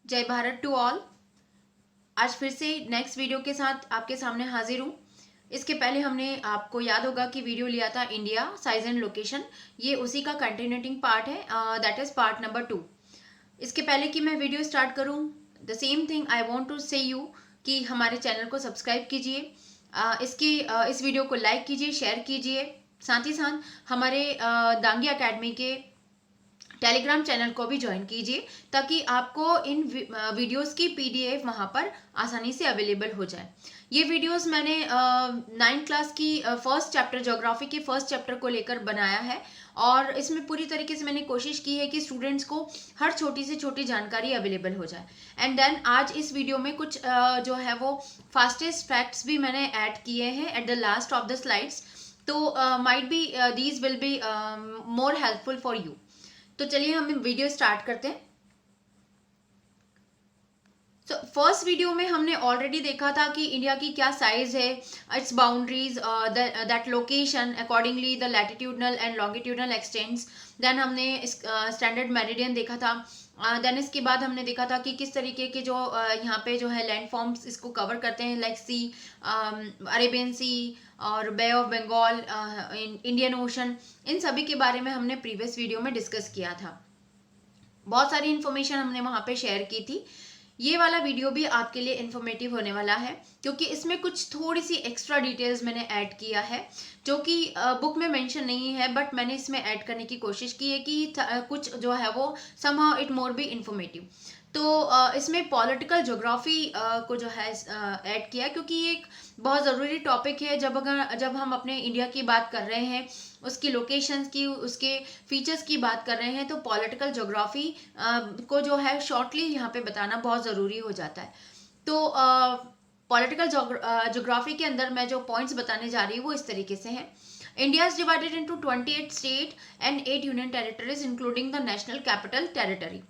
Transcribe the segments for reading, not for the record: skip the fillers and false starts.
जय Bharat to all. आज फिर से नेक्स्ट वीडियो के साथ आपके सामने हाजिर हूँ। इसके पहले हमने, आपको याद होगा कि वीडियो लिया था इंडिया साइज एंड लोकेशन। ये उसी का कंटिन्यूटिंग पार्ट है, दैट इज पार्ट नंबर 2। इसके पहले कि मैं वीडियो स्टार्ट करूँ, the same thing I want to say you कि हमारे चैनल को सब्सक्राइब कीजिए, इस वीडियो को लाइक कीजिए, शेयर कीजिए। साथ ही साथ हमारे दांगी अकेडमी के टेलीग्राम चैनल को भी ज्वाइन कीजिए ताकि आपको इन वीडियोस की पीडीएफ वहां पर आसानी से अवेलेबल हो जाए। ये वीडियोस मैंने 9th क्लास की फर्स्ट चैप्टर, ज्योग्राफी के फर्स्ट चैप्टर को लेकर बनाया है और इसमें पूरी तरीके से मैंने कोशिश की है कि स्टूडेंट्स को हर छोटी से छोटी जानकारी अवेलेबल हो जाए। एंड देन आज इस वीडियो में कुछ जो है वो फास्टेस्ट फैक्ट्स भी मैंने ऐड किए हैं at the last of the slides, तो might be these will be more helpful for you. तो चलिए हम वीडियो स्टार्ट करते हैं। फर्स्ट वीडियो में हमने ऑलरेडी देखा था कि इंडिया की क्या साइज है, its boundaries, that location accordingly the latitudinal and longitudinal extents. Then हमने स्टैंडर्ड मेरिडियन देखा था। देन इसके बाद हमने देखा था कि किस तरीके के जो यहाँ पे जो है लैंड फॉर्म्स इसको कवर करते हैं, लाइक सी, अरेबियन सी और बे ऑफ बंगाल, इंडियन ओशन। इन सभी के बारे में हमने प्रीवियस वीडियो में डिस्कस किया था। बहुत सारी इन्फॉर्मेशन हमने वहाँ पे शेयर की थी। ये वाला वीडियो भी आपके लिए इन्फॉर्मेटिव होने वाला है क्योंकि इसमें कुछ थोड़ी सी एक्स्ट्रा डिटेल्स मैंने ऐड किया है जो कि बुक में मेंशन नहीं है, बट मैंने इसमें ऐड करने की कोशिश की है कि कुछ जो है वो somehow it more be informative. तो इसमें पॉलिटिकल ज्योग्राफी को जो है ऐड किया क्योंकि ये एक बहुत ज़रूरी टॉपिक है। जब हम अपने इंडिया की बात कर रहे हैं, उसकी लोकेशंस की, उसके फीचर्स की बात कर रहे हैं, तो पॉलिटिकल ज्योग्राफी को जो है शॉर्टली यहाँ पे बताना बहुत ज़रूरी हो जाता है। तो पॉलिटिकल ज्योग्राफी के अंदर मैं जो पॉइंट्स बताने जा रही हूँ वो इस तरीके से हैं। India is divided into 28 state and 8 union territories including the national capital territory.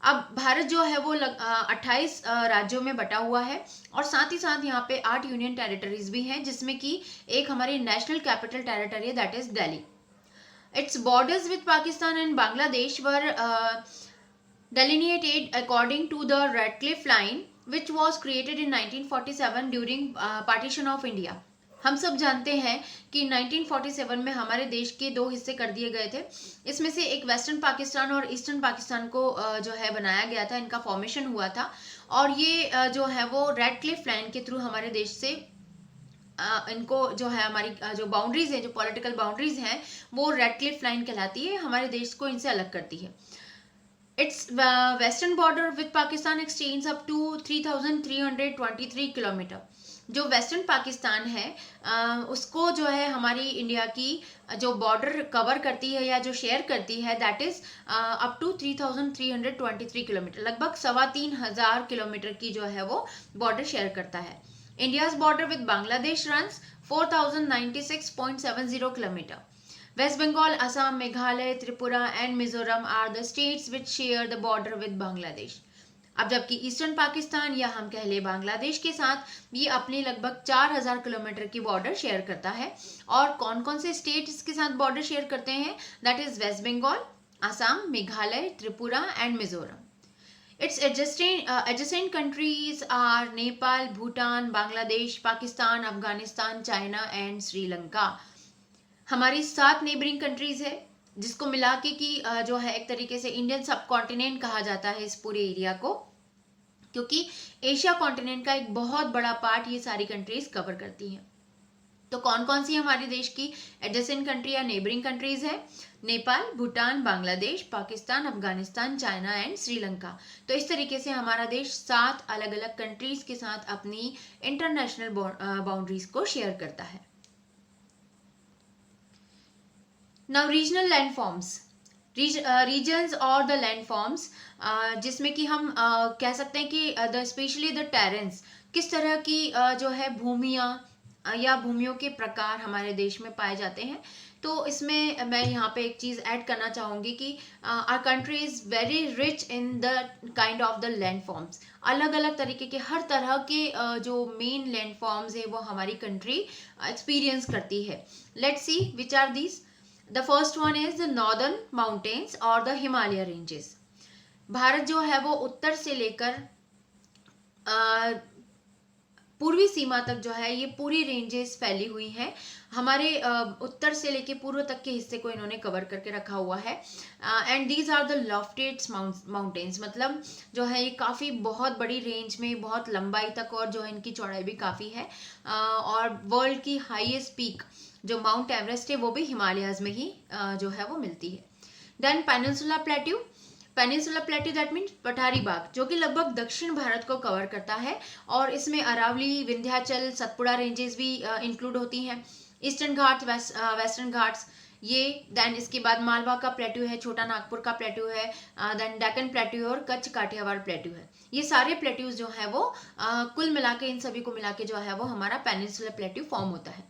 अब भारत जो है वो 28 राज्यों में बटा हुआ है और साथ ही साथ यहाँ पे 8 यूनियन टेरिटरीज भी हैं, जिसमें कि एक हमारी नेशनल कैपिटल टेरिटरी है, that is Delhi. It's borders with Pakistan and Bangladesh were delineated according to the Radcliffe Line, which was created in 1947 during partition of India। हम सब जानते हैं कि 1947 में हमारे देश के दो हिस्से कर दिए गए थे। इसमें से एक वेस्टर्न पाकिस्तान और ईस्टर्न पाकिस्तान को जो है बनाया गया था, इनका फॉर्मेशन हुआ था और ये जो है वो रेडक्लिफ लाइन के थ्रू हमारे देश से इनको जो है हमारी जो बाउंड्रीज हैं, जो पॉलिटिकल बाउंड्रीज हैं, वो रेडक्लिफ लाइन कहलाती है, हमारे देश को इनसे अलग करती है। Its western border with Pakistan extends up to 3,323 kilometre. जो वेस्टर्न पाकिस्तान है उसको जो है हमारी इंडिया की जो बॉर्डर कवर करती है या जो शेयर करती है, that is up to 3,323 kilometre, लगभग 3,500 किलोमीटर की जो है वो बॉर्डर शेयर करता है। India's border with Bangladesh runs 4,096.70 kilometre. West Bengal, Assam, Meghalaya, Tripura and Mizoram are the states which share the border with Bangladesh। अब जबकि ईस्टर्न पाकिस्तान या हम कह ले बांग्लादेश के साथ ये अपनी लगभग 4,000 किलोमीटर की बॉर्डर शेयर करता है। और कौन कौन से स्टेट इसके साथ बॉर्डर शेयर करते हैं, that is West Bengal, Assam, Meghalaya, Tripura and Mizoram. It's adjacent countries are Nepal, Bhutan, Bangladesh, Pakistan, Afghanistan, China and Sri Lanka. हमारी 7 नेबरिंग कंट्रीज है जिसको मिला के कि जो है एक तरीके से इंडियन सब कॉन्टिनेंट कहा जाता है इस पूरे एरिया को, क्योंकि एशिया कॉन्टिनेंट का एक बहुत बड़ा पार्ट ये सारी कंट्रीज कवर करती हैं। तो कौन कौन सी हमारे देश की एडजेसेंट कंट्री या नेबरिंग कंट्रीज है, नेपाल, भूटान, बांग्लादेश, पाकिस्तान, अफगानिस्तान, चाइना एंड श्रीलंका। तो इस तरीके से हमारा देश 7 अलग अलग कंट्रीज के साथ अपनी इंटरनेशनल बाउंड्रीज को शेयर करता है। Now regional landforms, regions और the landforms, जिसमें कि हम कह सकते हैं कि the especially the terrains, किस तरह की जो है भूमियाँ या भूमियों के प्रकार हमारे देश में पाए जाते हैं। तो इसमें मैं यहाँ पे एक चीज़ ऐड करना चाहूँगी कि our country is very rich in the kind of the landforms। अलग अलग तरीके के हर तरह के जो मेन लैंडफॉर्म्स है वो हमारी कंट्री एक्सपीरियंस करती है। Let's see which are these। The first one is the northern mountains or the Himalaya ranges। Bharat जो है वो उत्तर से लेकर पूर्वी सीमा तक जो है ये पूरी रेंजेस फैली हुई हैं। हमारे उत्तर से लेके पूर्व तक के हिस्से को इन्होंने कवर करके रखा हुआ है। And these are the loftiest mountains, मतलब जो है ये काफ़ी बहुत बड़ी रेंज में, बहुत लंबाई तक, और जो है इनकी चौड़ाई भी काफ़ी है। और वर्ल्ड की हाईएस्ट पीक जो माउंट एवरेस्ट है वो भी हिमालयाज में ही जो है वो मिलती है। Then peninsula plateau, peninsula plateau that means पठारी भाग, जो कि लगभग दक्षिण भारत को कवर करता है, और इसमें अरावली, विंध्याचल, सतपुड़ा रेंजेस भी इंक्लूड होती हैं। ईस्टर्न घाट्स, वेस्टर्न घाट्स ये। देन इसके बाद मालवा का प्लेट्यू है, छोटा नागपुर का प्लेट्यू है, देन डेक्कन प्लेट्यू और कच्छ काठियावाड़ प्लेट्यू है। ये सारे प्लेट्यूज जो है वो कुल मिला के, इन सभी को मिला के जो है वो हमारा पेनिनसुला प्लेट्यू फॉर्म होता है।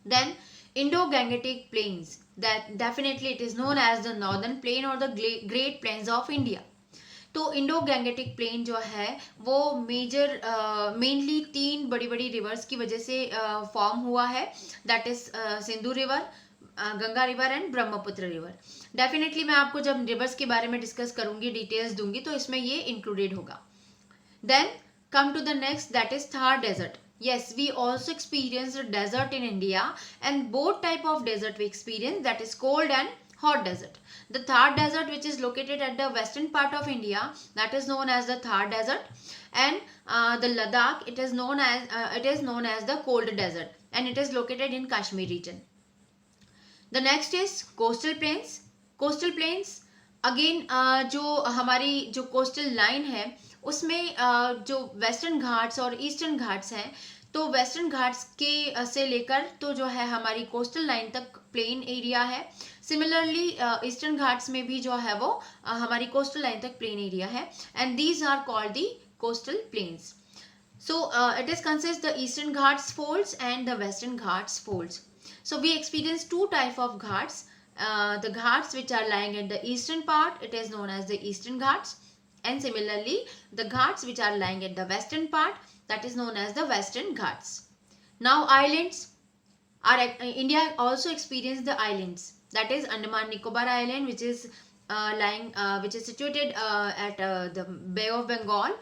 Then Indo-Gangetic Plains, that definitely it is known as the northern plain or the Great Plains of India. तो इंडो गैंगेटिक प्लेन जो है वो मेनली 3 बड़ी बड़ी रिवर्स की वजह से फॉर्म हुआ है, that is Sindhu river, Ganga river and Brahmaputra river. Definitely मैं आपको जब रिवर्स के बारे में डिस्कस करूंगी, डिटेल्स दूंगी, तो इसमें ये इंक्लूडेड होगा। Then come to the next, that is Thar Desert. Yes, we also experienced a desert in India, and both type of desert we experience, that is cold and hot desert. The Thar Desert, which is located at the western part of India, that is known as the Thar Desert, and the Ladakh, it is known as the cold desert, and it is located in Kashmir region. The next is coastal plains. Coastal plains again जो हमारी जो coastal line है उसमें जो western Ghats और eastern Ghats हैं, तो western Ghats के से लेकर तो जो है हमारी कोस्टल लाइन तक प्लेन एरिया है। सिमिलरली ईस्टर्न घाट्स में भी जो है वो हमारी कोस्टल लाइन तक प्लेन एरिया है, and these are called the coastal plains. So it is consists the eastern Ghats folds and the western Ghats folds. So we experience two type of Ghats. The Ghats which are lying at the eastern part, it is known as the eastern Ghats, and similarly the Ghats which are lying at the western part, that is known as the western Ghats. Now islands are India also experience the islands, that is Andaman Nicobar Island, which is which is situated at the Bay of Bengal,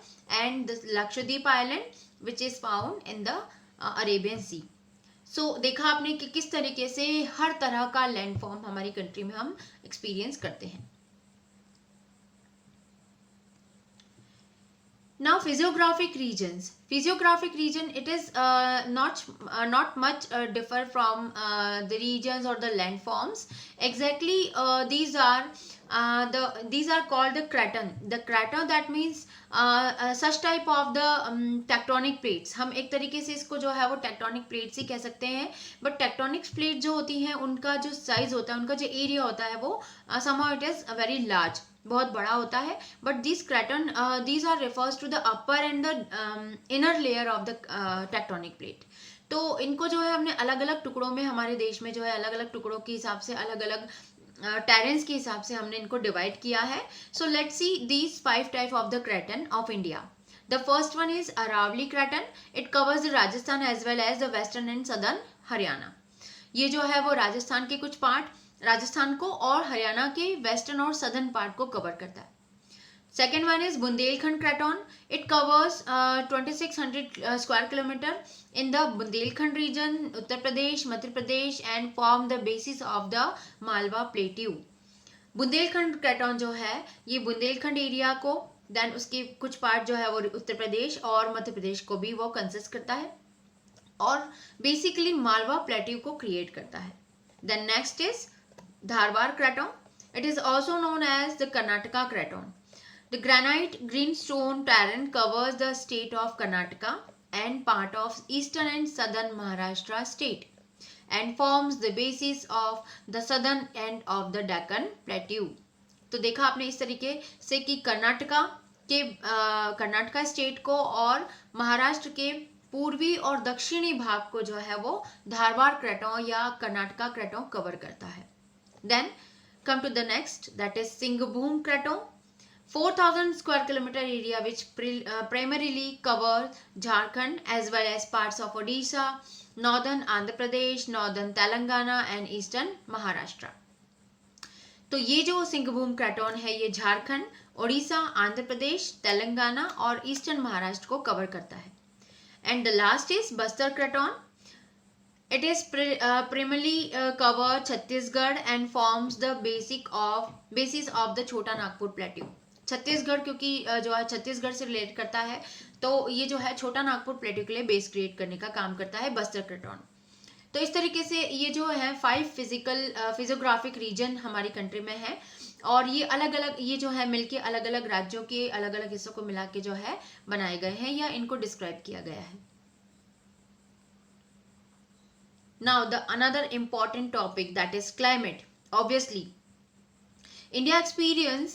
and the Lakshadweep Island, which is found in the Arabian Sea. So देखा आपने कि किस तरीके से हर तरह का landform हमारी country में हम एक्सपीरियंस करते हैं. Now physiographic regions. Physiographic region, it is not much differ from the regions or the landforms. Exactly, these are called the craton. The craton, that means such type of the tectonic plates. हम एक तरीके से इसको जो है वो tectonic plates ही कह सकते हैं. But tectonic plates जो होती हैं उनका जो size होता है, उनका जो area होता है वो somehow it is very large, बहुत बड़ा होता है. But this craton these are refers to the upper and the inner layer of the tectonic plate. तो इनको जो है हमने अलग अलग टुकड़ों में, हमारे देश में जो है अलग अलग टुकड़ों के हिसाब से, अलग अलग टेरेंस के हिसाब से हमने इनको डिवाइड किया है. So let's see these 5 type of the craton of India. The first one is Aravalli craton. It covers the Rajasthan as well as the western and southern Haryana. ये जो है वो राजस्थान के कुछ पार्ट, राजस्थान को और हरियाणा के वेस्टर्न और सदर्न पार्ट को कवर करता है. Second one is Bundelkhand craton. It covers 2600 square kilometre in the Bundelkhand region, Uttar Pradesh, Madhya Pradesh, and form the basis of the Malwa plateau. Bundelkhand craton जो है ये बुंदेलखंड एरिया को, देन उसके कुछ पार्ट जो है वो उत्तर प्रदेश और मध्य प्रदेश को भी वो कंसिस्ट करता है, और बेसिकली मालवा प्लेट्यू को क्रिएट करता है. Then next is Dharwar Craton. It is also known as the Karnataka Craton. The granite greenstone terrain covers the state of Karnataka and part of eastern and southern Maharashtra state and forms the basis of the southern end of the Deccan Plateau. तो देखा आपने इस तरीके से कि Karnataka state को और महाराष्ट्र के पूर्वी और दक्षिणी भाग को जो है वो धारवाड़ क्रैटन या कर्नाटका क्रैटन कवर करता है. Then come to the next, that is Singhbhum Craton. 4000 square kilometer area which primarily covers Jharkhand as well as parts of Odisha, northern Andhra Pradesh, northern Telangana and eastern Maharashtra. तो ये जो सिंघभूम क्रैटन है ये झारखंड उड़ीसा, आंध्र प्रदेश, तेलंगाना और eastern Maharashtra को cover करता है। And the last is Bastar craton. It is primarily cover Chhattisgarh and forms the basis of the छोटा नागपुर प्लेट्यू। छत्तीसगढ़ क्योंकि जो है छत्तीसगढ़ से रिलेट करता है, तो ये जो है छोटा नागपुर प्लेट्यू के लिए बेस क्रिएट करने का काम करता है बस्तर क्रटॉन। तो इस तरीके से ये जो है 5 फिजियोग्राफिक रीजन हमारी कंट्री में है, और ये अलग अलग ये जो है मिलके अलग अलग राज्यों के अलग अलग हिस्सों को मिला के जो है बनाए गए हैं या इनको डिस्क्राइब किया गया है। Now the another important topic, that is climate. Obviously India experience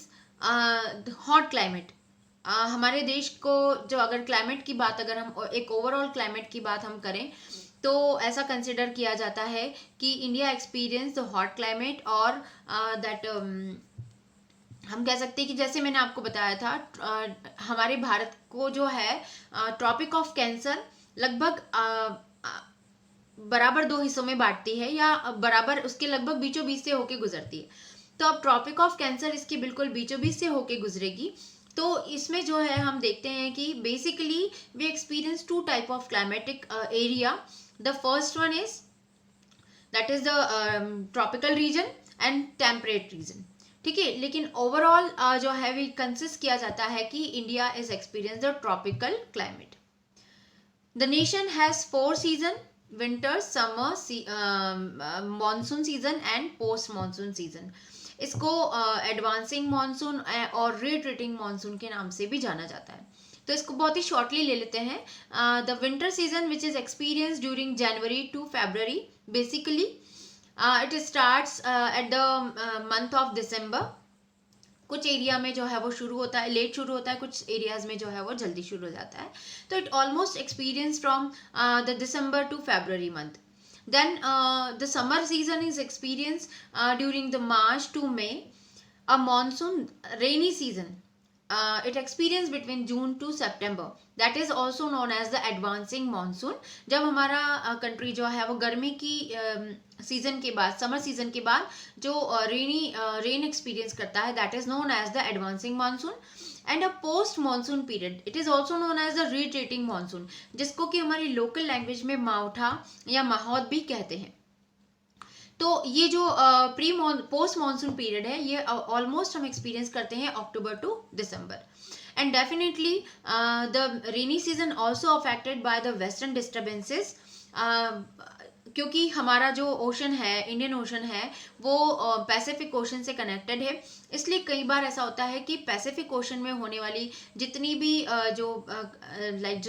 hot climate. हमारे देश को जो अगर क्लाइमेट की बात, अगर हम एक ओवरऑल क्लाइमेट की बात हम करें तो ऐसा कंसिडर किया जाता है कि India experience the hot climate, और दैट हम कह सकते हैं कि जैसे मैंने आपको बताया था हमारे भारत को जो है ट्रॉपिक ऑफ कैंसर लगभग बराबर 2 हिस्सों में बांटती है, या बराबर उसके लगभग बीचों बीच से होके गुजरती है। तो अब ट्रॉपिक ऑफ कैंसर इसके बिल्कुल बीचों बीच से होके गुजरेगी। तो इसमें जो है हम देखते हैं कि basically we experience 2 type of climatic area. The first one is that is the tropical region and temperate region. ठीक है, लेकिन ओवरऑल जो है वी कंसिस्ट किया जाता है कि India is experience the tropical climate. The nation has 4 season: winter, summer, monsoon season and post monsoon season. इसको एडवांसिंग मॉनसून और रिट्रीटिंग मॉनसून के नाम से भी जाना जाता है। तो इसको बहुत ही शॉर्टली ले लेते हैं। The winter season which is experience during January to February, basically it starts at the month of December. कुछ एरिया में जो है वो शुरू होता है, लेट शुरू होता है, कुछ एरियाज में जो है वो जल्दी शुरू हो जाता है। तो it almost experience from the December to February month. Then the summer season is experience during the March to May. A monsoon rainy season it experience between June to September, that is also known as the advancing monsoon। जब हमारा country जो है वो गर्मी की season के बाद, summer season के बाद जो रेन एक्सपीरियंस करता है, that is known as the advancing monsoon. And a post monsoon period, it is also known as the retreating monsoon, जिसको कि हमारी लोकल लैंग्वेज में मावठा या माहौत भी कहते हैं। तो ये जो पोस्ट मानसून पीरियड है ये ऑलमोस्ट हम एक्सपीरियंस करते हैं October to December. And definitely the rainy season also affected by the western disturbances, क्योंकि हमारा जो ओशन है, इंडियन ओशन है, वो पैसिफिक ओशन से कनेक्टेड है। इसलिए कई बार ऐसा होता है कि पैसिफिक ओशन में होने वाली जितनी भी जो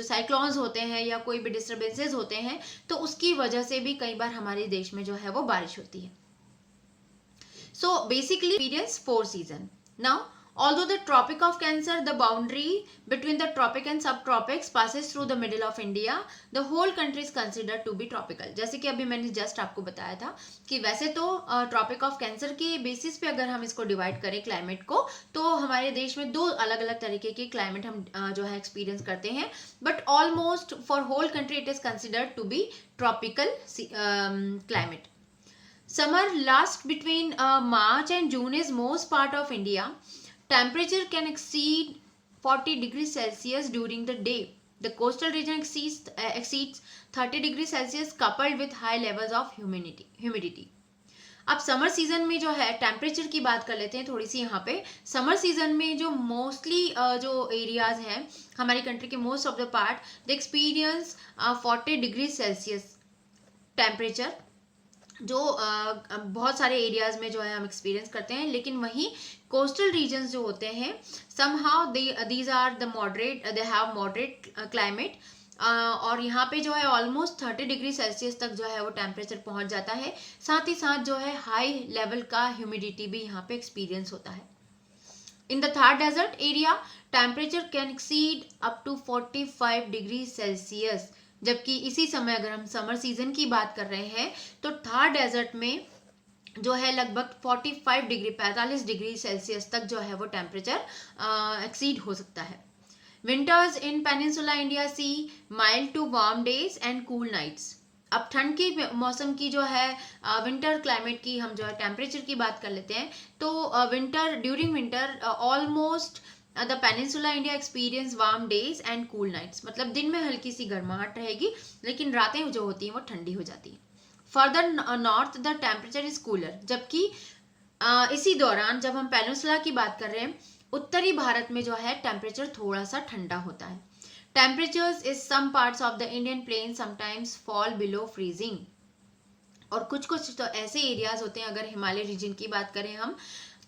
साइक्लोन्स होते हैं या कोई भी डिस्टर्बेंसेस होते हैं, तो उसकी वजह से भी कई बार हमारे देश में जो है वो बारिश होती है। So basically experience 4 season. Now although the tropic of cancer, the boundary between the tropic and subtropics passes through the middle of India, the whole country is considered to be tropical। जैसे कि अभी मैंने just आपको बताया था कि वैसे तो ट्रॉपिक ऑफ कैंसर के बेसिस पे अगर हम इसको डिवाइड करें क्लाइमेट को, तो हमारे देश में 2 अलग अलग तरीके के क्लाइमेट हम जो है एक्सपीरियंस करते हैं, but almost for whole country it is considered to be tropical climate. Summer lasts between March and June is most part of India. Temperature can exceed 40 degrees Celsius during the day. The coastal region exceeds 30 degrees Celsius coupled with high levels of humidity. अब summer season में जो है temperature की बात कर लेते हैं थोड़ी सी यहाँ पे। समर सीजन में जो मोस्टली जो एरियाज हैं हमारी कंट्री के, most of the part they experience 40 degree Celsius temperature, जो बहुत सारे एरियाज में जो है हम एक्सपीरियंस करते हैं। लेकिन वहीं कोस्टल रीजन्स जो होते हैं, somehow these are the moderate, they have moderate climate, और यहाँ पे जो है ऑलमोस्ट 30 डिग्री सेल्सियस तक जो है वो टेम्परेचर पहुँच जाता है। साथ ही साथ जो है हाई लेवल का ह्यूमिडिटी भी यहाँ पे एक्सपीरियंस होता है। In the Thar desert area temperature can exceed up to 45 degree Celsius, जबकि इसी समय अगर हम समर सीजन की बात कर रहे हैं तो थार डेजर्ट में जो है लगभग 45 डिग्री सेल्सियस तक जो है वो टेम्परेचर एक्सीड हो सकता है। Winters in peninsula India see mild to warm days and cool nights. अब ठंड के मौसम की जो है विंटर क्लाइमेट की हम जो है टेम्परेचर की बात कर लेते हैं। तो winter, during winter almost the peninsula India experience warm days and cool nights, मतलब दिन में हल्की सी गर्माहट रहेगी लेकिन रातें जो होती हैं वो ठंडी हो जाती है। Further north the temperature is cooler, जबकि इसी दौरान जब हम पेनिनसुला की बात कर रहे हैं, उत्तरी भारत में जो है टेम्परेचर थोड़ा सा ठंडा होता है। Temperatures is some parts of the Indian plain sometimes fall below freezing, और कुछ कुछ तो ऐसे एरियाज होते हैं, अगर हिमालय रीजन की बात करें हम,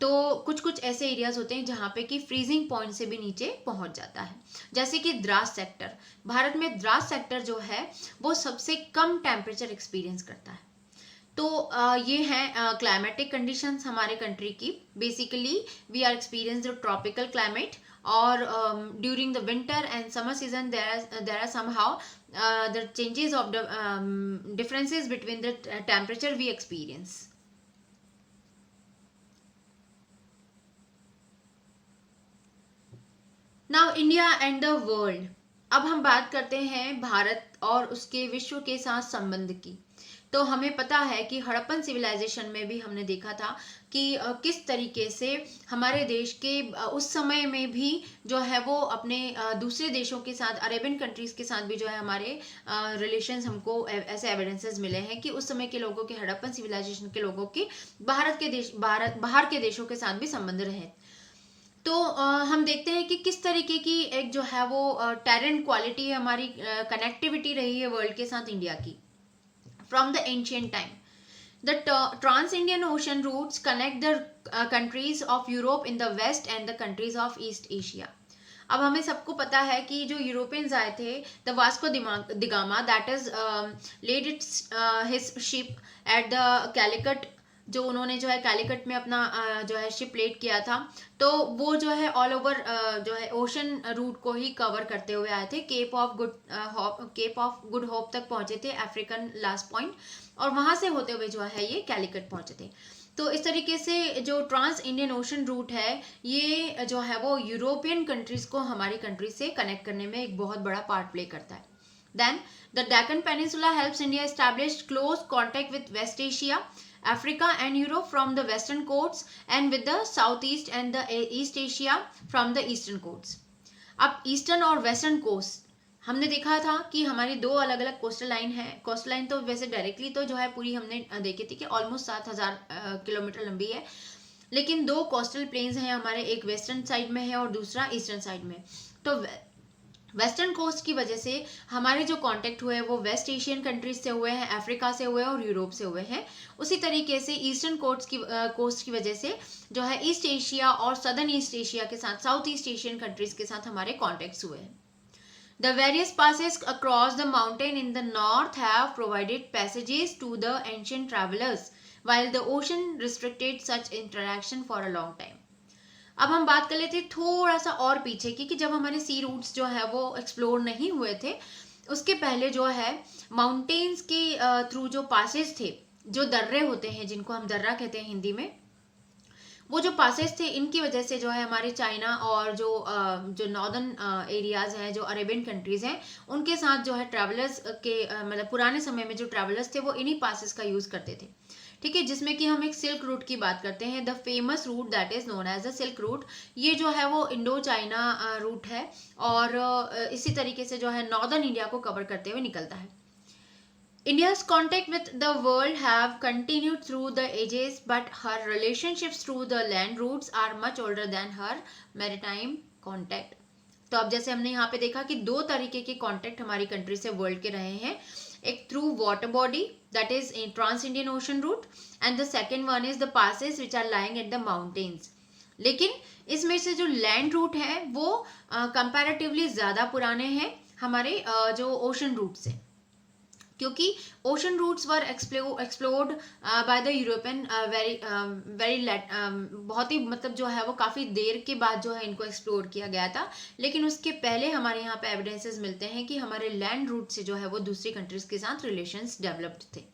तो कुछ कुछ ऐसे एरियाज होते हैं जहाँ पे कि फ्रीजिंग पॉइंट से भी नीचे पहुंच जाता है, जैसे कि द्रास सेक्टर। भारत में द्रास सेक्टर जो है वो सबसे कम टेम्परेचर एक्सपीरियंस करता है। तो ये हैं क्लाइमेटिक कंडीशंस हमारे कंट्री की। Basically we are experience the tropical climate, और during the winter and summer season there are somehow the changes of the differences between the temperature we experience. Now India and the world. अब हम बात करते हैं भारत और उसके विश्व के साथ संबंध की। तो हमें पता है कि हड़प्पन सिविलाइजेशन में भी हमने देखा था कि किस तरीके से हमारे देश के उस समय में भी जो है वो अपने दूसरे देशों के साथ, अरेबियन कंट्रीज के साथ भी जो है हमारे रिलेशंस, हमको ऐसे एविडेंसेस मिले हैं कि उस समय के लोगों के, हड़प्पन सिविलाइजेशन के लोगों के बाहर के देशों के साथ भी संबंध रहे। तो हम देखते हैं कि किस तरीके की एक जो है वो टेरेंट क्वालिटी है, हमारी कनेक्टिविटी रही है वर्ल्ड के साथ इंडिया की from the ancient time. The trans Indian ocean routes connect the countries of Europe in the west and the countries of East Asia. अब हमें सबको पता है कि जो यूरोपियंस आए थे, the Vasco da Gama that is led its his ship at the Calicut, जो उन्होंने जो है कैलिकट में अपना जो है शिप लेट किया था, तो वो जो है ऑल ओवर जो है ओशन रूट को ही कवर करते हुए आए थे। केप ऑफ गुड होप तक पहुंचे थे, अफ्रीकन लास्ट पॉइंट, और वहां से होते हुए जो है ये कैलिकट पहुंचे थे। तो इस तरीके से जो ट्रांस इंडियन ओशन रूट है, ये जो है वो यूरोपियन कंट्रीज को हमारी कंट्री से कनेक्ट करने में एक बहुत बड़ा पार्ट प्ले करता है। Then the Deccan Peninsula helps India establish close contact with West Asia, Africa and Europe from the western coasts, and with the Southeast and the East Asia from the eastern coasts. अब eastern और western coast हमने देखा था कि हमारी दो अलग अलग कोस्टल लाइन है। कोस्टल लाइन तो वैसे डायरेक्टली तो जो है पूरी हमने देखी थी कि ऑलमोस्ट 7,000 किलोमीटर लंबी है, लेकिन दो कोस्टल प्लेन्स हैं हमारे, एक वेस्टर्न साइड में है और दूसरा ईस्टर्न साइड में। तो वेस्टर्न कोस्ट की वजह से हमारे जो कांटेक्ट हुए वो वेस्ट एशियन कंट्रीज से हुए हैं, अफ्रीका से हुए हैं और यूरोप से हुए हैं। उसी तरीके से ईस्टर्न कोस्ट की वजह से जो है ईस्ट एशिया और सदर्न ईस्ट एशिया के साथ, साउथ ईस्ट एशियन कंट्रीज के साथ हमारे कॉन्टेक्ट्स हुए हैं। The various passes across the mountain in the north have provided passages to the ancient travelers, while the ocean restricted such interaction for a long time. अब हम बात कर लेते हैं थोड़ा सा और पीछे की, कि जब हमारे सी रूट्स जो है वो एक्सप्लोर नहीं हुए थे, उसके पहले जो है माउंटेन्स के थ्रू जो पासेस थे, जो दर्रे होते हैं जिनको हम दर्रा कहते हैं हिंदी में, वो जो पासेस थे इनकी वजह से जो है हमारे चाइना और जो नॉर्दर्न एरियाज हैं, जो अरेबियन कंट्रीज हैं, उनके साथ जो है ट्रैवलर्स के मतलब पुराने समय में जो ट्रैवलर्स थे वो इन्हीं पासेस का यूज करते थे। ठीक है, जिसमें कि हम एक सिल्क रूट की बात करते हैं, the famous route that is known as the silk route. ये जो है वो इंडो चाइना रूट है, और इसी तरीके से जो है नॉर्दर्न इंडिया को कवर करते हुए निकलता है। India's contact with the world have continued through the ages, but her relationships through the land routes are much older than her maritime contact. तो अब जैसे हमने यहाँ पे देखा कि दो तरीके के कॉन्टेक्ट हमारी कंट्री से वर्ल्ड के रहे हैं, एक through water body that is in trans Indian ocean route, and the second one is the passes which are lying at the mountains. लेकिन इसमें से जो लैंड रूट है वो कंपैरेटिवली ज्यादा पुराने हैं हमारे जो ओशन रूट से, क्योंकि ocean routes were explored by the European very बहुत ही मतलब जो है वो काफ़ी देर के बाद जो है इनको एक्सप्लोर किया गया था। लेकिन उसके पहले हमारे यहाँ पे एविडेंसेस मिलते हैं कि हमारे लैंड रूट से जो है वो दूसरी कंट्रीज के साथ रिलेशंस डेवलप्ड थे।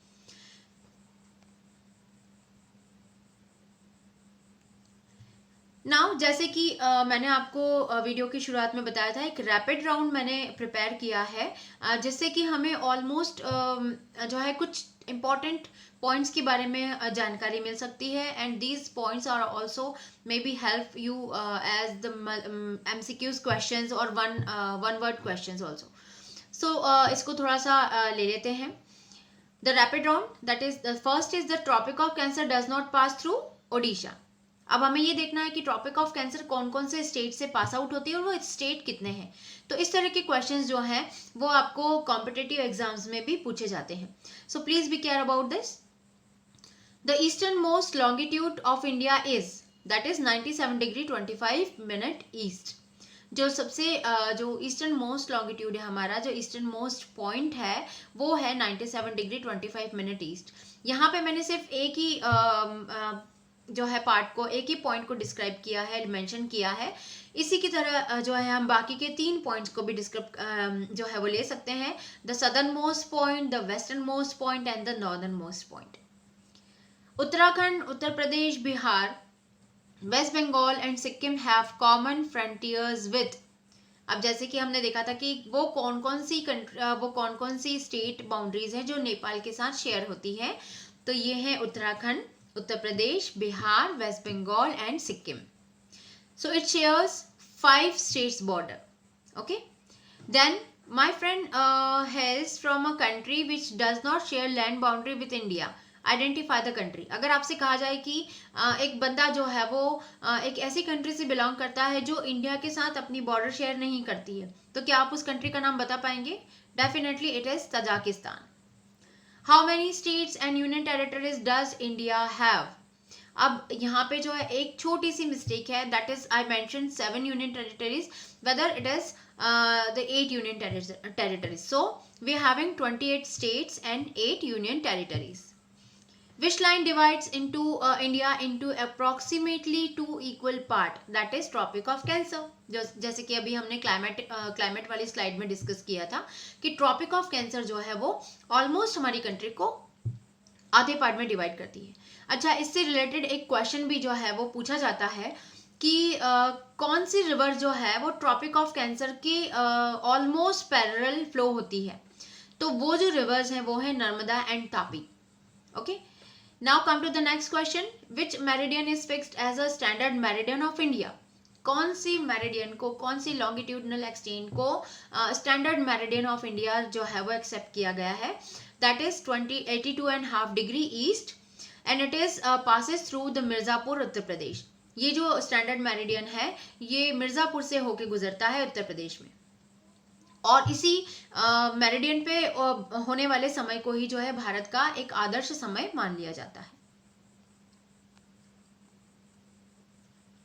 नाउ जैसे कि मैंने आपको वीडियो की शुरुआत में बताया था, एक रैपिड राउंड मैंने प्रिपेयर किया है, जिससे कि हमें ऑलमोस्ट जो है कुछ इम्पॉर्टेंट पॉइंट्स के बारे में जानकारी मिल सकती है, and these points are also may be help you as the MCQs questions और one word questions also. So इसको थोड़ा सा ले लेते हैं. The rapid round, that is the first is the tropic of cancer does not pass through Odisha. अब हमें ये देखना है कि ट्रॉपिक ऑफ कैंसर कौन कौन से स्टेट से पास आउट होती है और वो स्टेट कितने हैं. तो इस तरह के क्वेश्चंस जो हैं वो आपको कॉम्पिटिटिव एग्जाम्स में भी पूछे जाते हैं. So please be care about this. The eastern most longitude of India is, that is 97 degree 25 minute east. जो सबसे जो ईस्टर्न मोस्ट लॉन्गिट्यूड है हमारा, जो ईस्टर्न मोस्ट पॉइंट है वो है 97 डिग्री 25 मिनट ईस्ट. यहाँ पे मैंने सिर्फ एक ही जो है पार्ट को, एक ही पॉइंट को डिस्क्राइब किया है, मेंशन किया है. इसी की तरह जो है हम बाकी के 3 पॉइंट्स को भी डिस्क्राइब जो है वो ले सकते हैं. The southern most point, the western most point and the northern most point. Uttarakhand, Uttar Pradesh, Bihar, West Bengal and Sikkim have common frontiers with. अब जैसे कि हमने देखा था कि वो कौन कौन सी स्टेट बाउंड्रीज हैं जो नेपाल के साथ शेयर होती है. तो ये है Uttarakhand, Uttar Pradesh, Bihar, West Bengal and Sikkim. So it shares 5 states border. Okay, then my friend hails from a country which does not share land boundary with India. Identify the country. अगर आपसे कहा जाए कि एक बंदा जो है वो एक ऐसी कंट्री से बिलोंग करता है जो इंडिया के साथ अपनी बॉर्डर शेयर नहीं करती है, तो क्या आप उस कंट्री का नाम बता पाएंगे? Definitely it is Tajikistan. How many states and union territories does India have? अब यहाँ पे जो है एक छोटी सी मिस्टेक है, that is I mention 7 union territories, whether it is the 8 union territories. So we are having 28 states and 8 union territories. Which line divides into India into approximately 2 equal part? That is Tropic of Cancer. जैसे कि अभी हमने climate वाली slide में discuss किया था कि tropic of cancer जो है वो ऑलमोस्ट हमारी कंट्री को आधे पार्ट में डिवाइड करती है. अच्छा, इससे रिलेटेड एक क्वेश्चन भी जो है वो पूछा जाता है कि कौन सी रिवर जो है वो ट्रॉपिक ऑफ कैंसर के ऑलमोस्ट पैरेलल फ्लो होती है. तो वो जो रिवर्स हैं वो है Narmada and Tapi. Okay, now come to the next question. Which meridian is fixed as a standard meridian of India? कौन सी मेरिडियन को, कौन सी लॉन्गिट्यूडनल एक्सटेंट को स्टैंडर्ड मेरिडियन ऑफ इंडिया जो है वो एक्सेप्ट किया गया है? That is 82.5 degree east and it is passes through the Mirzapur, Uttar Pradesh. ये जो स्टैंडर्ड मेरिडियन है ये मिर्जापुर से होके गुजरता है उत्तर प्रदेश में, और इसी मेरिडियन पे होने वाले समय को ही जो है भारत का एक आदर्श समय मान लिया जाता है.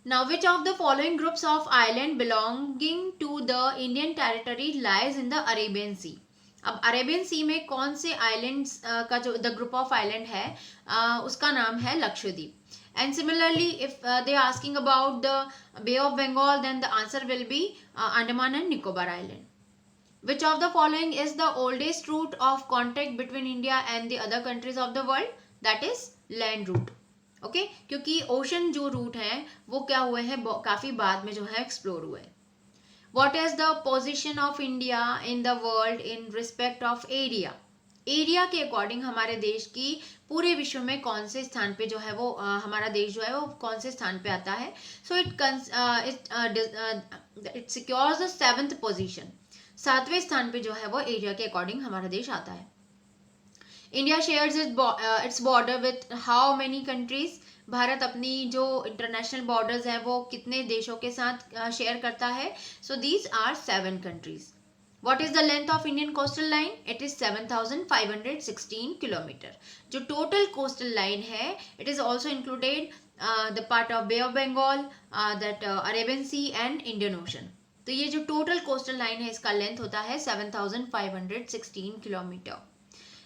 Now which of the following groups of island belonging to the Indian territory lies in the Arabian sea? अब अरेबियन सी में कौन से आइलैंड्स का जो द ग्रुप ऑफ आइलैंड है उसका नाम है Lakshadweep. And similarly, if they are asking about the Bay of Bengal, then the answer will be Andaman and Nicobar Island. Which of the following is the oldest route of contact between India and the other countries of the world? That is land route. Okay, क्योंकि ocean जो root है वो क्या हुए हैं, काफी बाद में जो है एक्सप्लोर हुए. What is the position of India in the world in respect of area? Area के अकॉर्डिंग हमारे देश की पूरे विश्व में कौन से स्थान पे जो है वो हमारा देश जो है वो कौन से स्थान पे आता है? So it secures the 7th position. 7वें स्थान पे जो है वो एरिया के अकॉर्डिंग हमारा देश आता है. India shares its border with how many countries? Bharat अपनी जो इंटरनेशनल बॉर्डर्स हैं वो कितने देशों के साथ शेयर करता है? So these are 7 countries. What is the length of Indian coastal line? It is 7,516 kilometer. जो total coastal line है, it is also included the part of Bay of Bengal, that Arabian Sea and Indian Ocean. तो ये जो total coastal line है इसका length होता है 7,516 kilometer.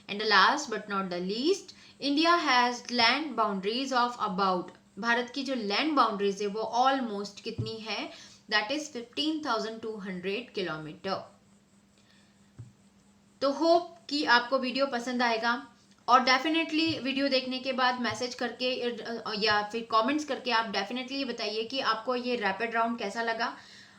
And the last but not the least, India has land boundaries of about, Bharat की जो land boundaries है वो almost कितनी है? That is 15,200 kilometer. तो होप कि आपको वीडियो पसंद आएगा. और डेफिनेटली वीडियो देखने के बाद मैसेज करके या फिर कमेंट्स करके आप डेफिनेटली बताइए कि आपको ये रैपिड राउंड कैसा लगा।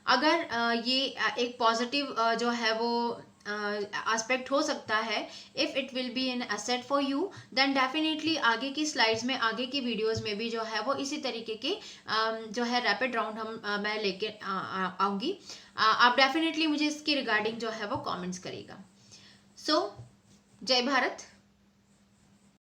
अगर ये एक पॉजिटिव जो है वो एस्पेक्ट हो सकता है, if it will be an asset for you, then definitely आगे की स्लाइड्स में, आगे की वीडियोस में भी जो है वो इसी तरीके के जो है रैपिड राउंड मैं लेके आऊँगी। आप डेफिनेटली मुझे इसकी रिगार्डिंग जो है वो कमेंट्स करिएगा। सो जय भारत।